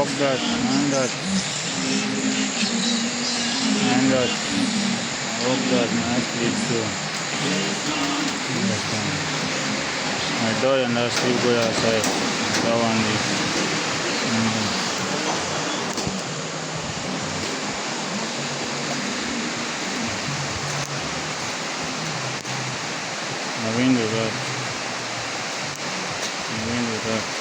walk that, and that, and that. Walk that nicely too. Understand? My dog and I still go outside. That one is. My window that. My window that.